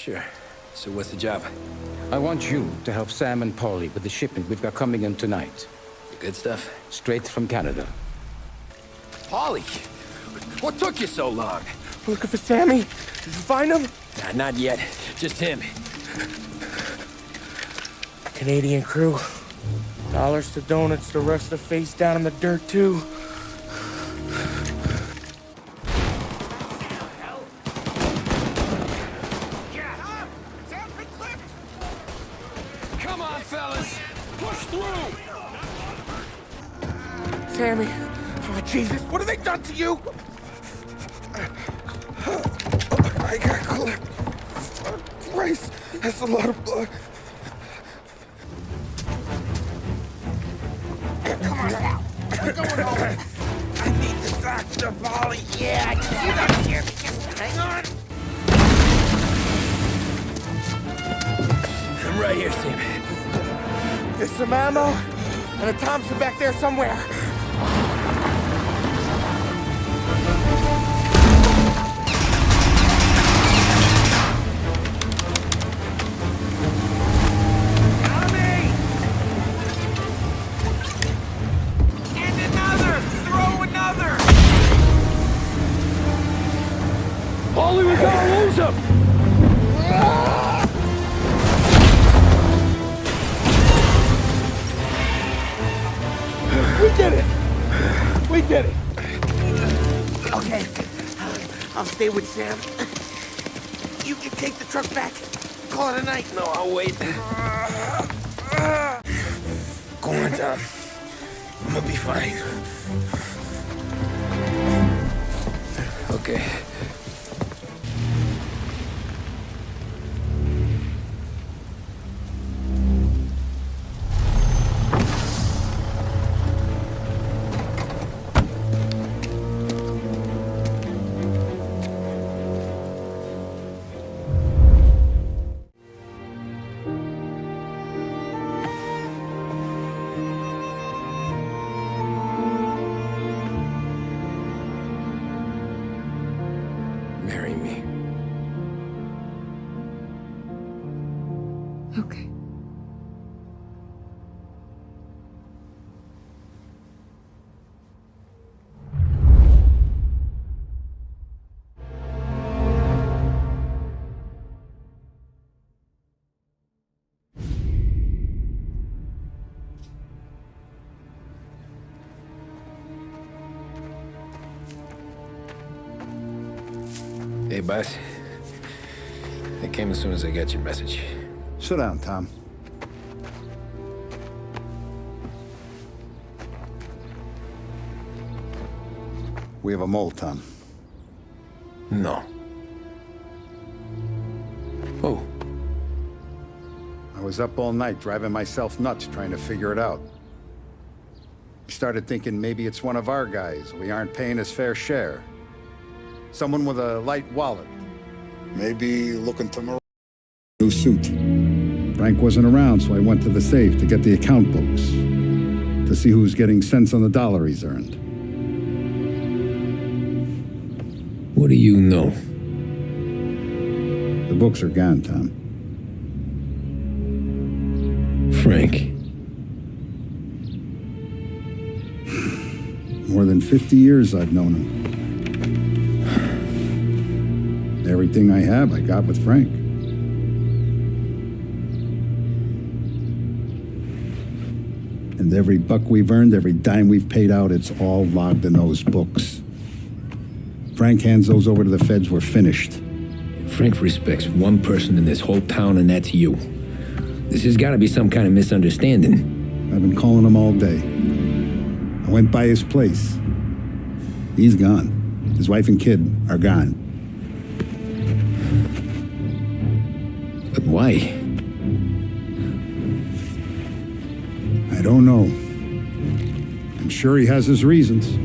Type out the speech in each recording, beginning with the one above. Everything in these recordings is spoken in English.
Sure. So what's the job? I want you to help Sam and Paulie with the shipment we've got coming in tonight. The good stuff? Straight from Canada. Paulie! What took you so long? Looking for Sammy? Did you find him? Nah, not yet. Just him. Canadian crew. Dollars to donuts, the rest of the face down in the dirt, too. Come on, fellas! Push through! Sammy. Oh, Jesus, what have they done to you? I got clipped. Christ, that's a lot of blood. Come on now. We're going home. I need the doctor, Polly. Yeah, I can see that here. Just hang on. I'm right here, Sam. There's some ammo and a Thompson back there somewhere. Paulie, we're gonna lose him! We did it! We did it! Okay, I'll stay with Sam. You can take the truck back. Call it a night. No, I'll wait. Go on, Tom. I'm gonna be fine. Okay. Marry me. Okay. Hey, boss. I came as soon as I got your message. Sit down, Tom. We have a mole, Tom. No. Oh. I was up all night driving myself nuts trying to figure it out. I started thinking maybe it's one of our guys. We aren't paying his fair share. Someone with a light wallet. Maybe looking to new suit. Frank wasn't around, so I went to the safe to get the account books. To see who's getting cents on the dollar he's earned. What do you know? The books are gone, Tom. Frank. More than 50 years I've known him. Everything I have, I got with Frank. And every buck we've earned, every dime we've paid out, it's all logged in those books. Frank hands those over to the feds, we're finished. Frank respects one person in this whole town, and that's you. This has got to be some kind of misunderstanding. I've been calling him all day. I went by his place. He's gone. His wife and kid are gone. But why? I don't know. I'm sure he has his reasons.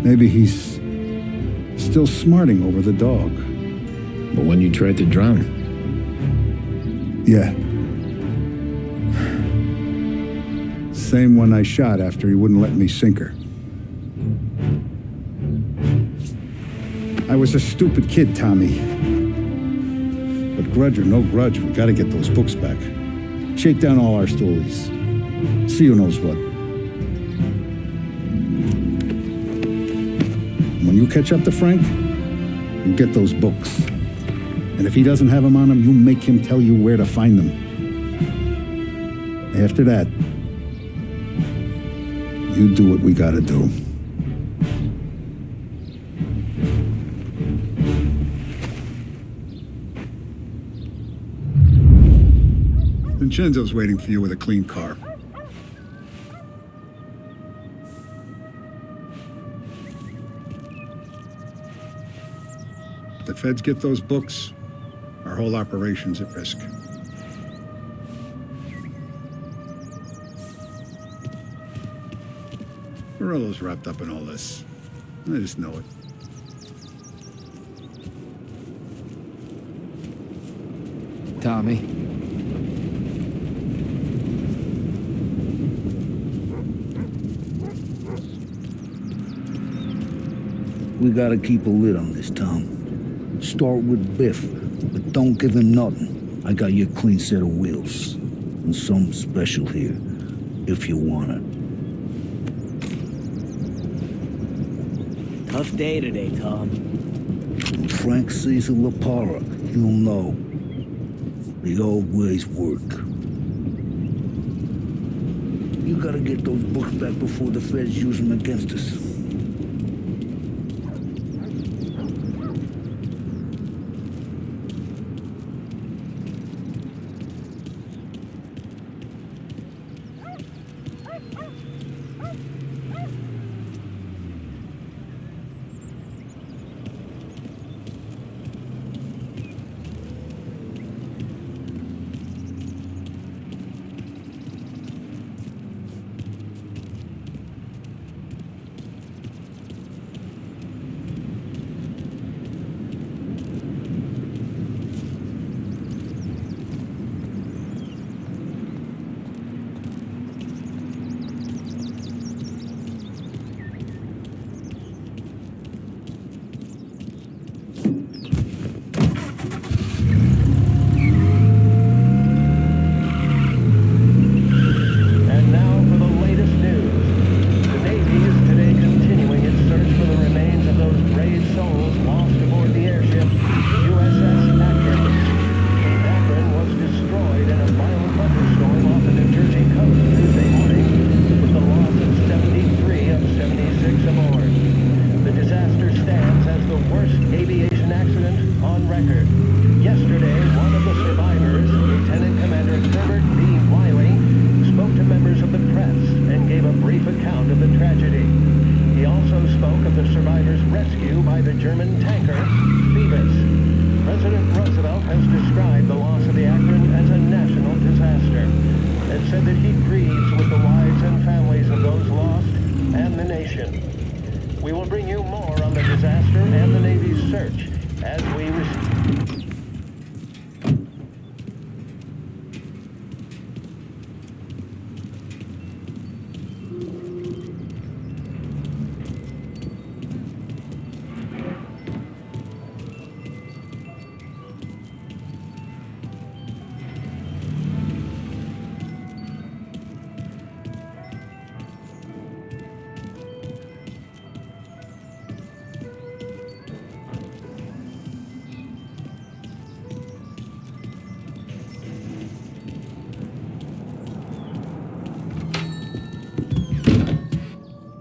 Maybe he's still smarting over the dog. But when you tried to drown? Yeah. Same one I shot after he wouldn't let me sink her. I was a stupid kid, Tommy. But grudge or no grudge, we gotta get those books back. Shake down all our stories. See who knows what. When you catch up to Frank, you get those books. And if he doesn't have them on him, you make him tell you where to find them. After that, you do what we gotta do. Vincenzo's waiting for you with a clean car. If the feds get those books, our whole operation's at risk. Morello's wrapped up in all this. I just know it. Tommy? We gotta keep a lid on this, Tom. Start with Biff, but don't give him nothing. I got you a clean set of wheels. And something special here, if you want it. Tough day today, Tom. When Frank sees a La Parra, he'll know. The old ways work. You gotta get those books back before the feds use them against us.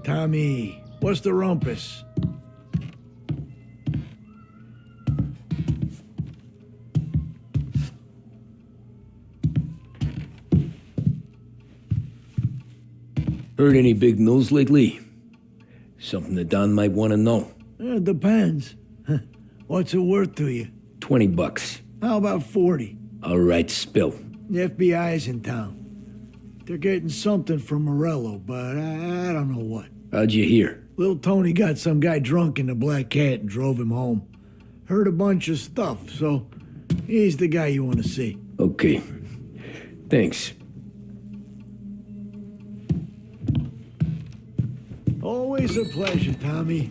Tommy, what's the rumpus? Heard any big news lately? Something that Don might want to know. It depends. What's it worth to you? $20. How about 40? All right, spill. The FBI's in town. They're getting something from Morello, but I don't know what. How'd you hear? Little Tony got some guy drunk in the Black Cat and drove him home. Heard a bunch of stuff, so he's the guy you want to see. Okay. Thanks. Always a pleasure, Tommy.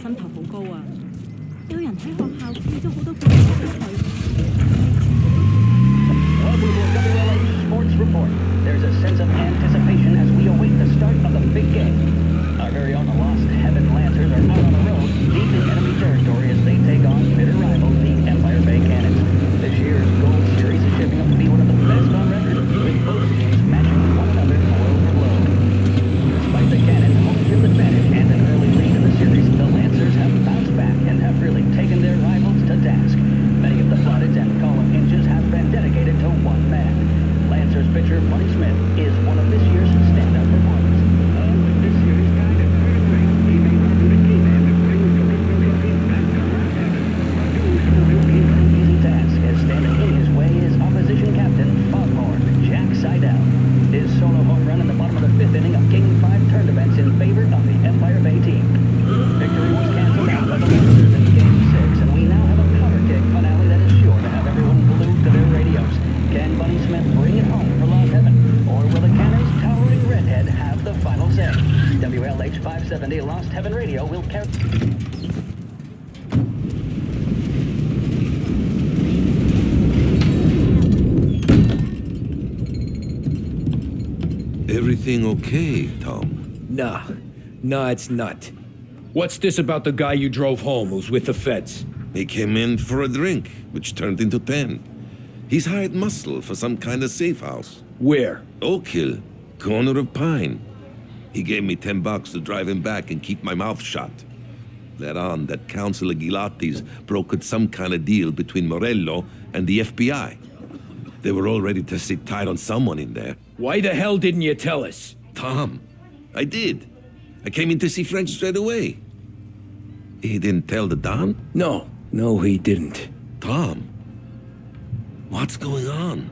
薪酬好高啊！有人喺學校寄咗好多個俾佢。 Welcome to a WLH Sports Report. There's a sense of anticipation as we await the start of the big game. Our very own Lost Heaven Lancers are out on the road, deep in enemy territory as they take on bitter rivals, the Empire Bay Cannons. This year's Gold Series is shaping up to be one of the best on record, with both teams matching one another blow for blow. Despite the Cannons' home field advantage and an early lead in the series, the Lancers have bounced back and have really taken their rivals to task. Many of the plaudits and column inches have been dedicated to one man. Lancers pitcher Money Smith is one of this year's standout performers. With this series kind of perfect, he may run to the key man that brings the team back to last heaven. An easy task, as standing in his way is opposition captain Foghorn Jack Seidel. His solo home run in the bottom of the fifth inning of Game 5 turned events in favor of the Empire Bay team. Victory was canceled out by the Lancers in Game 6, and we now have a cover kick finale that is sure to have everyone glued to their radios. Can Bunny Smith bring it home for Lost Heaven, or will the Cannons' towering redhead have the final say? WLH 570 Lost Heaven Radio will carry... Everything okay, Tom? Nah, it's not. What's this about the guy you drove home who's with the feds? He came in for a drink, which turned into 10. He's hired muscle for some kind of safe house. Where? Oak Hill, corner of Pine. He gave me $10 to drive him back and keep my mouth shut. Let on that Councilor Gilatti's brokered some kind of deal between Morello and the FBI. They were all ready to sit tight on someone in there. Why the hell didn't you tell us? Tom, I did. I came in to see French straight away. He didn't tell the Don? No, he didn't. Tom, what's going on?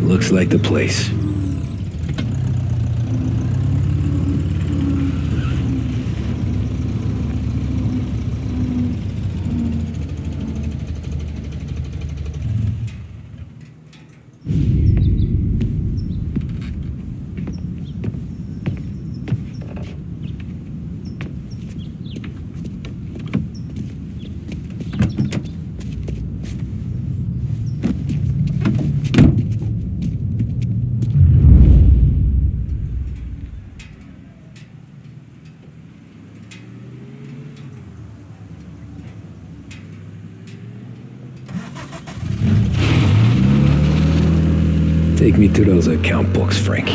Looks like the place. Take me to those account books, Frank.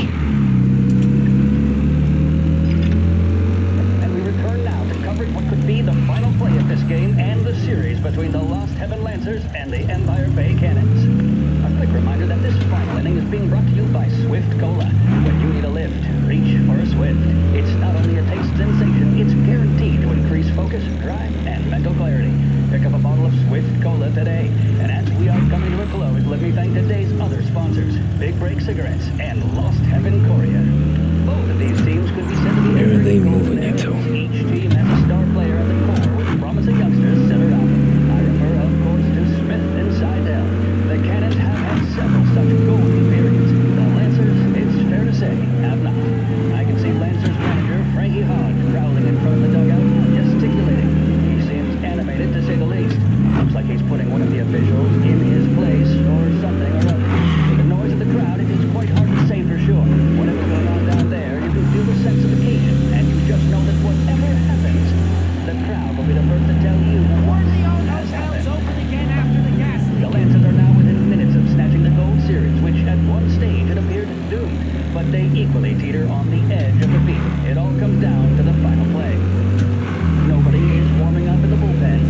And we return now to cover what could be the final play of this game and the series between the Lost Heaven Lancers and the Empire Bay Cannons. A quick reminder that this final inning is being brought to you by Swift Cola. When you need a lift, reach for a Swift. It's not only a taste sensation, it's guaranteed to increase focus, drive, and mental clarity. Pick up a bottle of Swift Cola today. And as we are coming to a close, let me thank today's other sponsors, Big Break Cigarettes and Lost Heaven Korea. Both of these teams could be said to be Where are they golden moving eras. into? Each team has a star player at the core with promising youngsters set around them. I refer, of course, to Smith and Seidel. The Cannons have had several such golden periods. The Lancers, it's fair to say, have not. I can see Lancers manager Frankie Hogg prowling in front of the dugout, gesticulating. He seems animated, to say the least. Looks like he's putting one of the officials in his place, or something or other. With the noise of the crowd, it is quite hard to say for sure. Whatever's going on down there, you can feel the sense of occasion, and you just know that whatever happens, the crowd will be the first to tell you what has happened. The Lancers are now within minutes of snatching the gold series, which at one stage had appeared doomed, but they equally teeter on the edge of defeat. It all comes down to the final play. Nobody is warming up in the bullpen.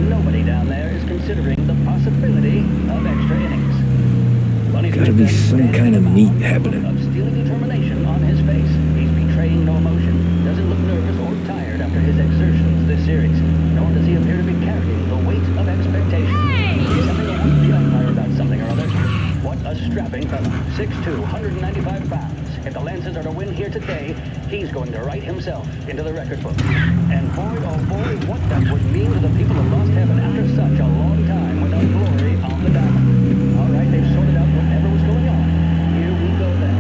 Nobody down there is considering the possibility of extra innings. Bunny Gotta Smith be then some stands kind of on the meat mound, happening. of steely determination on his face. He's betraying no emotion, doesn't look nervous or tired after his exertions this series, nor does he appear to be carrying the weight of expectation. He's having a word with the umpire about something or other. What a strapping fellow. 6'2", 195 pounds. If the Lancers are to win here today, he's going to write himself into the record book. And boy, oh boy, what that would mean to the people of Lost Heaven after such a long time without glory on the diamond. All right, they've sorted out whatever was going on. Here we go then.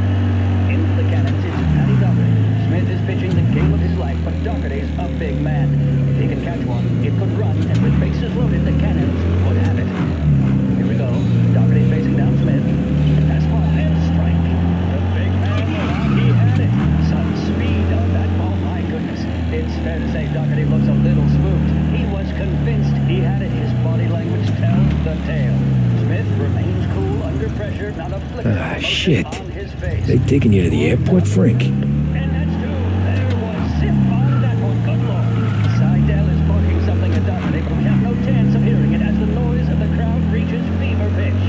Into the Cannons is Paddy Doherty. Smith is pitching the game of his life, but Doherty's a big man. If he can catch one, it could run, and with bases loaded, the Cannons would have it. Here we go. Doherty facing down Smith. Fastball and strike. The big man, he had it. Some speed on that ball, my goodness. It's fair to say Doherty looks a little spooked. He was convinced he had it. His body language tells the tale. Smith remains cool under pressure, not a flicker of emotion Shit. on his face. They taking you to the airport, Frank? And that's two. There was zip on that one. Good lord. Seidel is barking something at Doherty, but we have no chance of hearing it as the noise of the crowd reaches fever pitch.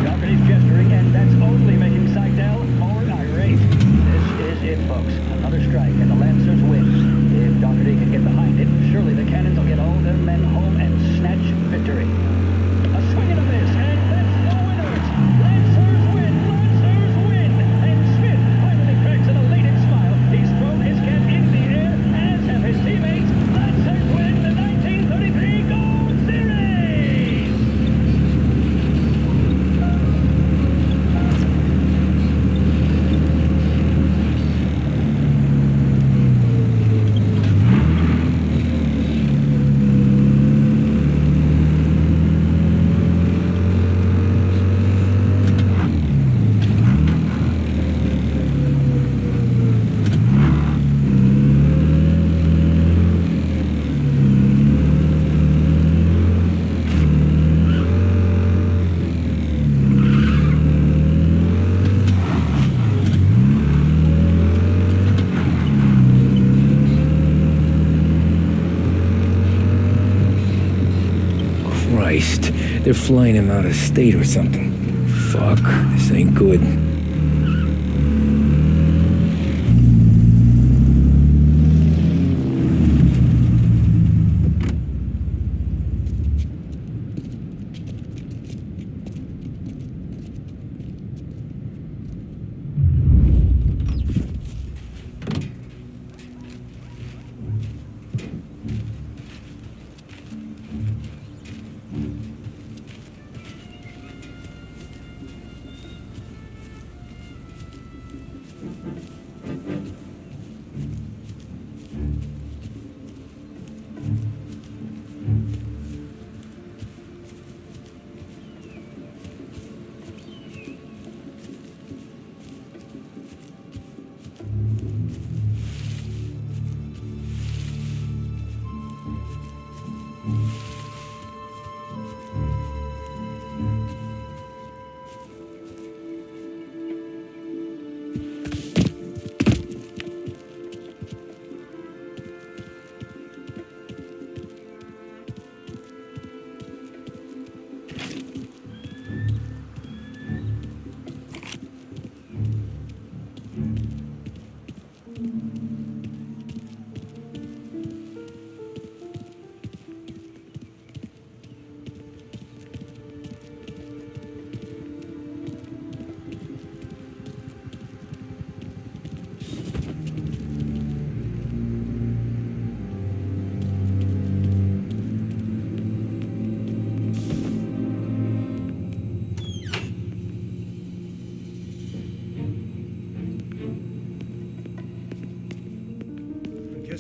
Doherty's gesturing, and that's only making Seidel more irate. This is it, folks. Another strike, and the Lancers win. If Doherty can get behind it, surely the Cannons will get all their men home and snatch victory. A swing and a miss, and that's the winners. Lancers win! Lancers win! And Smith finally cracks an elated smile. He's thrown his cap in the air, as have his teammates. Lancers win the 1933 Gold Series! Christ, they're flying him out of state or something. Fuck, this ain't good.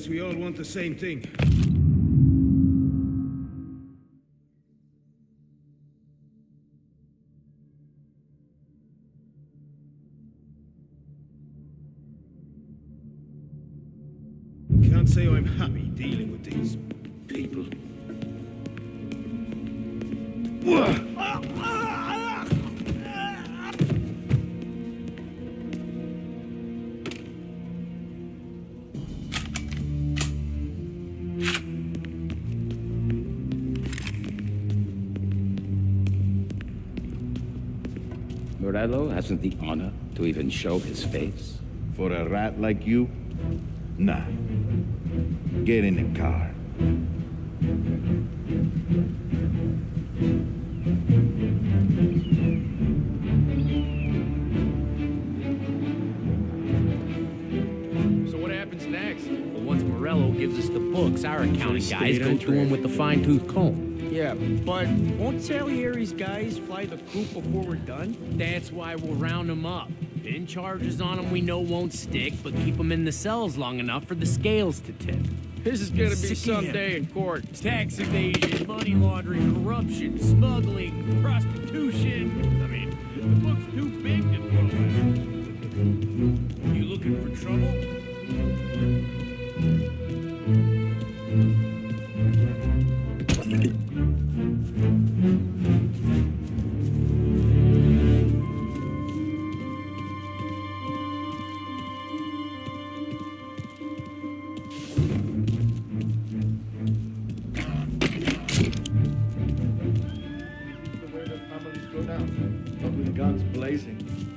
guess we all want the same thing. Can't say I'm happy dealing with these people. Morello hasn't the honor to even show his face. For a rat like you? Nah. Get in the car. So what happens next? Well, once Morello gives us the books, our accounting guys go through them with the fine-tooth comb. Yeah, but won't Salieri's guys fly the coop before we're done? That's why we'll round them up. Pin charges on them we know won't stick, but keep them in the cells long enough for the scales to tip. This is gonna be some day in court. Tax evasion, money laundering, corruption, smuggling, prostitution. I mean, the book's too big to throw out. You looking for trouble?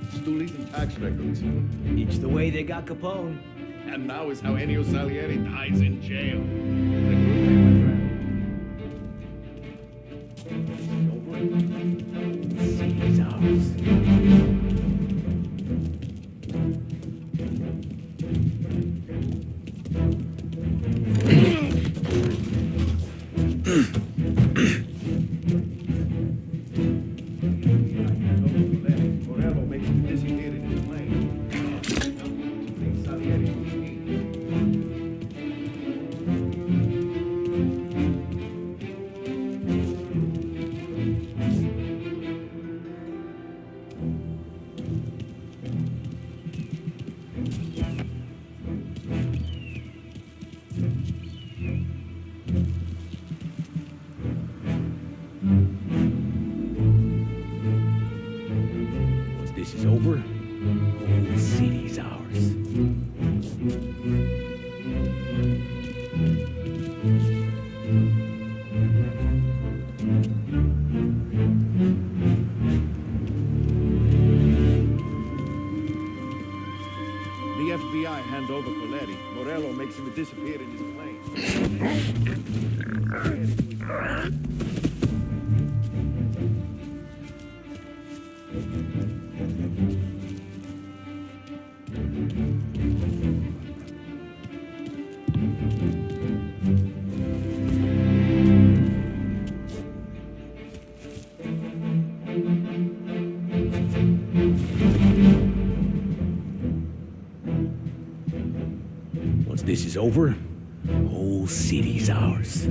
Stoolies and tax records. It's the way they got Capone. And now is how Ennio Salieri dies in jail. City's ours. This is over. The city's ours. The FBI hand over Coletti. Morello makes him disappear in his plane. Once this is over, the whole city's ours.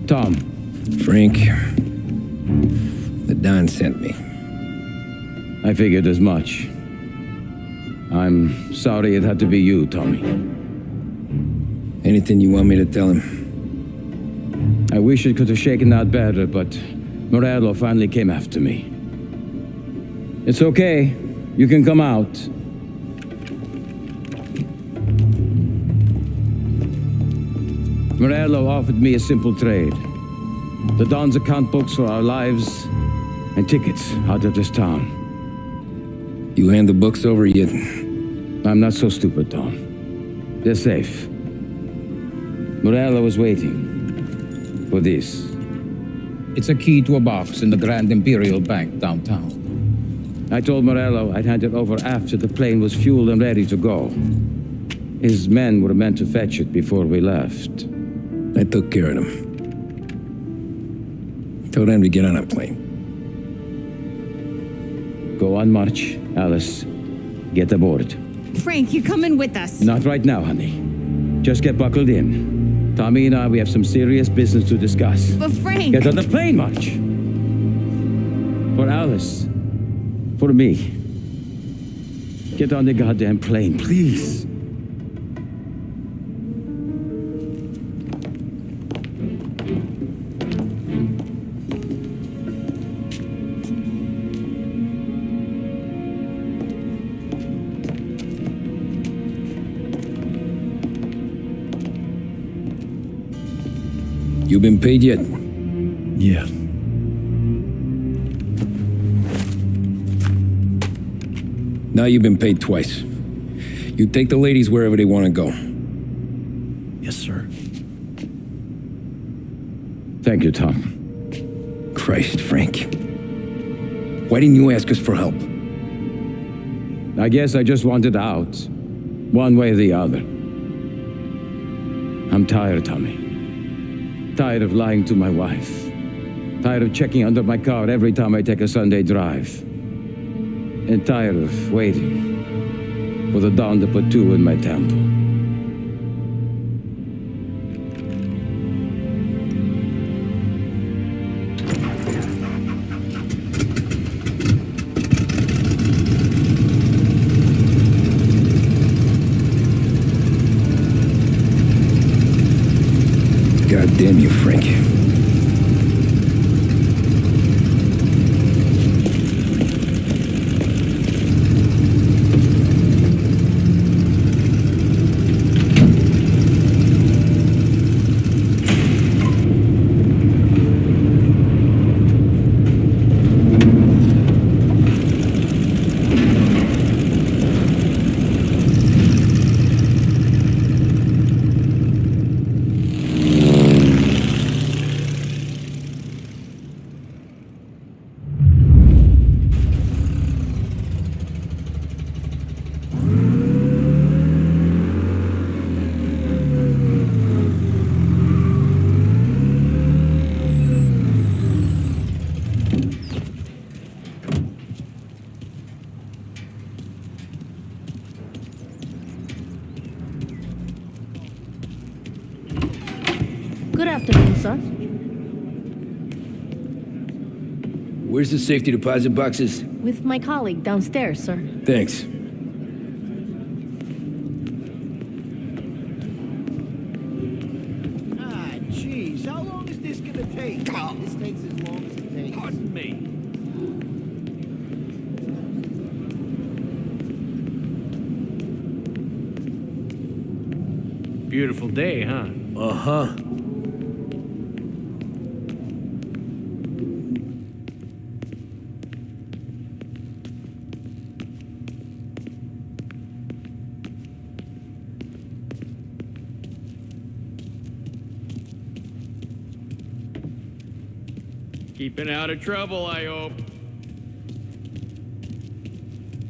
Tom. Frank, the Don sent me. I figured as much. I'm sorry it had to be you, Tommy. Anything you want me to tell him? I wish it could have shaken out better, but Morello finally came after me. It's okay. You can come out. Morello offered me a simple trade. The Don's account books for our lives and tickets out of this town. You hand the books over yet? I'm not so stupid, Don. They're safe. Morello was waiting for this. It's a key to a box in the Grand Imperial Bank downtown. I told Morello I'd hand it over after the plane was fueled and ready to go. His men were meant to fetch it before we left. I took care of them. Told them to get on a plane. Go on, March. Alice, get aboard. Frank, you're coming with us. Not right now, honey. Just get buckled in. Tommy and I, we have some serious business to discuss. But Frank... Get on the plane, March. For Alice. For me. Get on the goddamn plane, please. You been paid yet? Yeah. Now you've been paid twice. You take the ladies wherever they want to go. Yes, sir. Thank you, Tom. Christ, Frank. Why didn't you ask us for help? I guess I just wanted out. One way or the other. I'm tired, Tommy. Tired of lying to my wife. Tired of checking under my car every time I take a Sunday drive. And tired of waiting for the dawn to put two in my temple. God damn you, Frank. Good afternoon, sir. Where's the safety deposit boxes? With my colleague downstairs, sir. Thanks. Ah, jeez. How long is this gonna take? This takes as long as it takes. Pardon me. Beautiful day, huh? Uh-huh. Keeping out of trouble, I hope.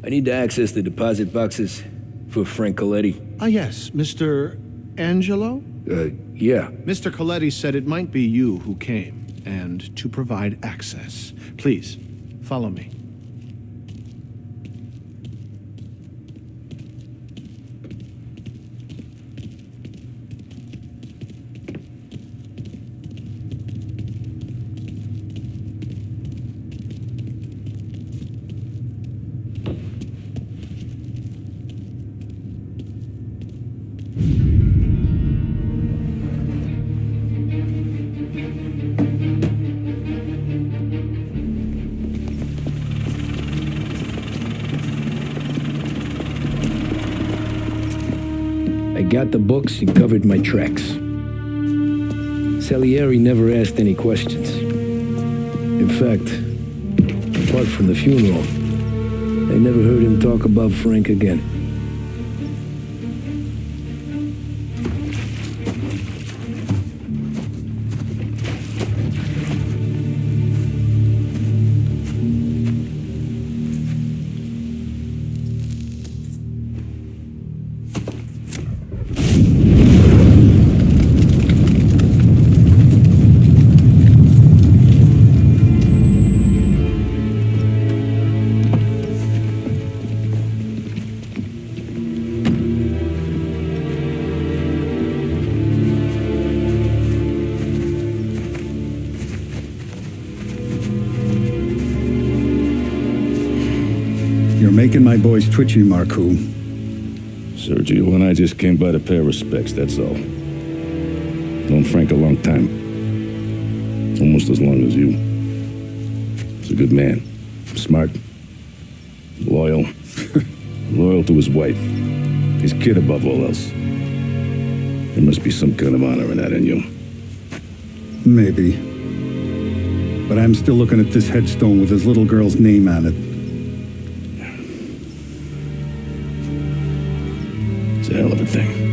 I need to access the deposit boxes for Frank Coletti. Ah, yes, Mr. Angelo? Yeah. Mr. Coletti said it might be you who came, and to provide access. Please, follow me. got the books and covered my tracks. Salieri never asked any questions. In fact, apart from the funeral, I never heard him talk about Frank again. You're making my boys twitchy, Marku. Sergio and I just came by to pay respects, that's all. Known Frank a long time. Almost as long as you. He's a good man. Smart. Loyal. Loyal to his wife. His kid above all else. There must be some kind of honor in that in you. Maybe. But I'm still looking at this headstone with his little girl's name on it. It's a hell of a thing.